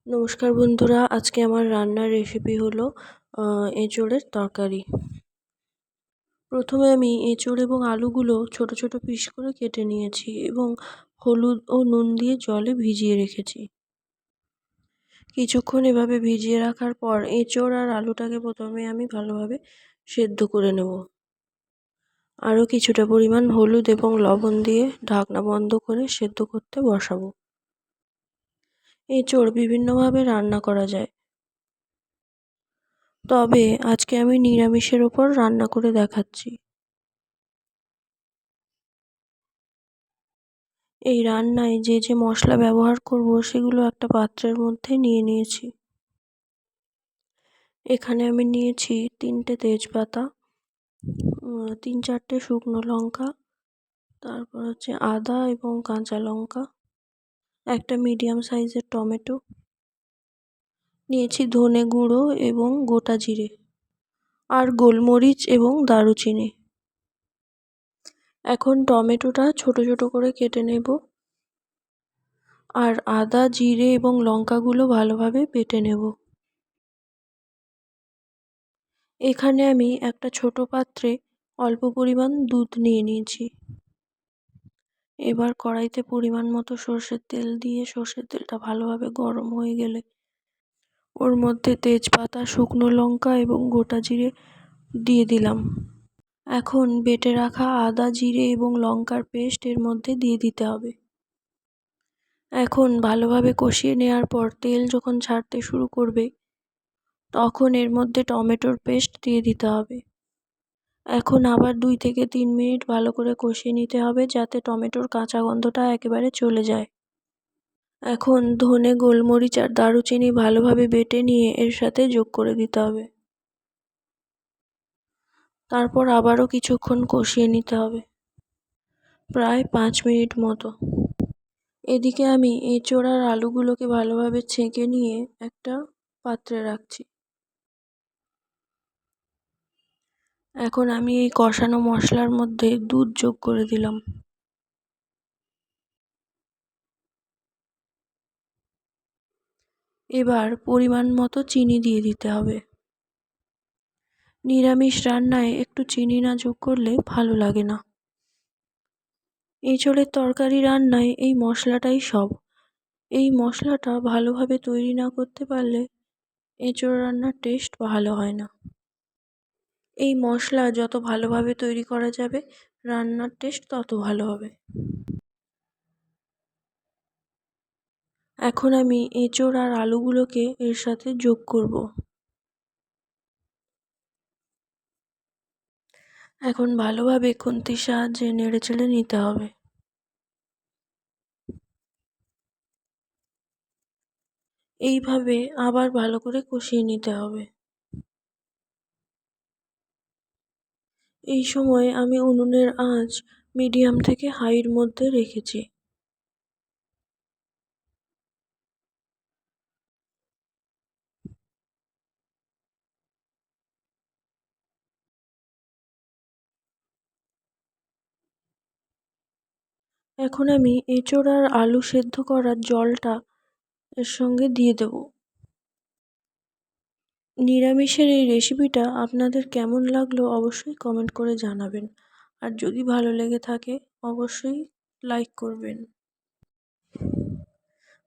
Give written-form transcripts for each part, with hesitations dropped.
নমস্কার বন্ধুরা, আজকে আমার রান্নার রেসিপি হলো এঁচোড়ের তরকারি। প্রথমে আমি এঁচোড় এবং আলুগুলো ছোট ছোট পিস করে কেটে নিয়েছি এবং হলুদ ও নুন দিয়ে জলে ভিজিয়ে রেখেছি। কিছুক্ষণ এভাবে ভিজিয়ে রাখার পর এঁচোড় আর আলুটাকে প্রথমে আমি ভালোভাবে সেদ্ধ করে নেব। আরও কিছুটা পরিমাণ হলুদ এবং লবণ দিয়ে ঢাকনা বন্ধ করে সেদ্ধ করতে বসাবো। এঁচোড় বিভিন্নভাবে রান্না করা যায়, তবে আজকে আমি নিরামিষের ওপর রান্না করে দেখাচ্ছি। এই রান্নায় যে যে মশলা ব্যবহার করব সেগুলো একটা পাত্রের মধ্যে নিয়ে নিয়েছি। এখানে আমি নিয়েছি 3টে তেজপাতা, 3-4টে শুকনো লঙ্কা, তারপর হচ্ছে আদা এবং কাঁচা লঙ্কা, একটা মিডিয়াম সাইজের টমেটো, নিয়েছি ধনে গুঁড়ো এবং গোটা জিরে, আর গোলমরিচ এবং দারুচিনি। এখন টমেটোটা ছোট ছোট করে কেটে নেব, আর আদা, জিরে এবং লঙ্কাগুলো ভালোভাবে বেটে নেব। এখানে আমি একটা ছোট পাত্রে অল্প পরিমাণ দুধ নিয়ে নিয়েছি। এবার কড়াইতে পরিমাণ মতো সর্ষের তেল দিয়ে সর্ষের তেলটা ভালোভাবে গরম হয়ে গেলে ওর মধ্যে তেজপাতা, শুকনো লঙ্কা এবং গোটা জিরে দিয়ে দিলাম। এখন বেটে রাখা আদা, জিরে এবং লঙ্কার পেস্ট এর মধ্যে দিয়ে দিতে হবে। এখন ভালোভাবে কষিয়ে নেওয়ার পর তেল যখন ছাড়তে শুরু করবে তখন এর মধ্যে টমেটোর পেস্ট দিয়ে দিতে হবে। এখন আবার 2 থেকে 3 মিনিট ভালো করে কষিয়ে নিতে হবে যাতে টমেটোর কাঁচা গন্ধটা একেবারে চলে যায়। এখন ধনে, গোলমরিচ আর দারুচিনি ভালোভাবে বেটে নিয়ে এর সাথে যোগ করে দিতে হবে। তারপর আবারও কিছুক্ষণ কষিয়ে নিতে হবে, প্রায় 5 মিনিট মতো। এদিকে আমি এঁচোড় আর আলুগুলোকে ভালোভাবে ছেঁকে নিয়ে একটা পাত্রে রাখছি। এখন আমি এই কষানো মশলার মধ্যে দুধ যোগ করে দিলাম। এবার পরিমাণ মতো চিনি দিয়ে দিতে হবে। নিরামিষ রান্নায় একটু চিনি না যোগ করলে ভালো লাগে না। এঁচোড়ের তরকারি রান্নায় এই মশলাটাই সব। এই মশলাটা ভালোভাবে তৈরি না করতে পারলে এঁচোড় রান্নার টেস্ট ভালো হয় না। এই মশলা যত ভালোভাবে তৈরি করা যাবে রান্নার টেস্ট তত ভালো হবে। এখন আমি এঁচোড় আর আলুগুলোকে এর সাথে যোগ করব। এখন ভালোভাবে খুন্তির সাহায্যে নেড়েচেড়ে নিতে হবে। এইভাবে আবার ভালো করে কষিয়ে নিতে হবে। এই সময় আমি উনুনের আঁচ মিডিয়াম থেকে হাইয়ের মধ্যে রেখেছি। এখন আমি এঁচোড় আর আলু সেদ্ধ করার জলটা এর সঙ্গে দিয়ে দেব। নিরামিষের এই রেসিপিটা আপনাদের কেমন লাগলো অবশ্যই কমেন্ট করে জানাবেন, আর যদি ভালো লেগে থাকে অবশ্যই লাইক করবেন।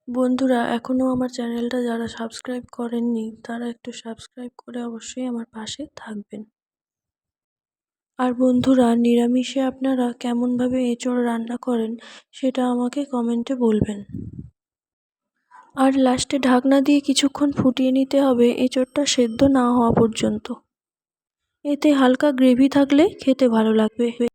বন্ধুরা, এখনও আমার চ্যানেলটা যারা সাবস্ক্রাইব করেননি তারা একটু সাবস্ক্রাইব করে অবশ্যই আমার পাশে থাকবেন। আর বন্ধুরা, নিরামিষে আপনারা কেমনভাবে এঁচোড় রান্না করেন সেটা আমাকে কমেন্টে বলবেন। আর লাস্টে ঢাকনা দিয়ে কিছুক্ষণ ফুটিয়ে নিতে হবে এঁচোড়টা সেদ্ধ না হওয়া পর্যন্ত। এতে হালকা গ্রেভি থাকলে খেতে ভালো লাগবে।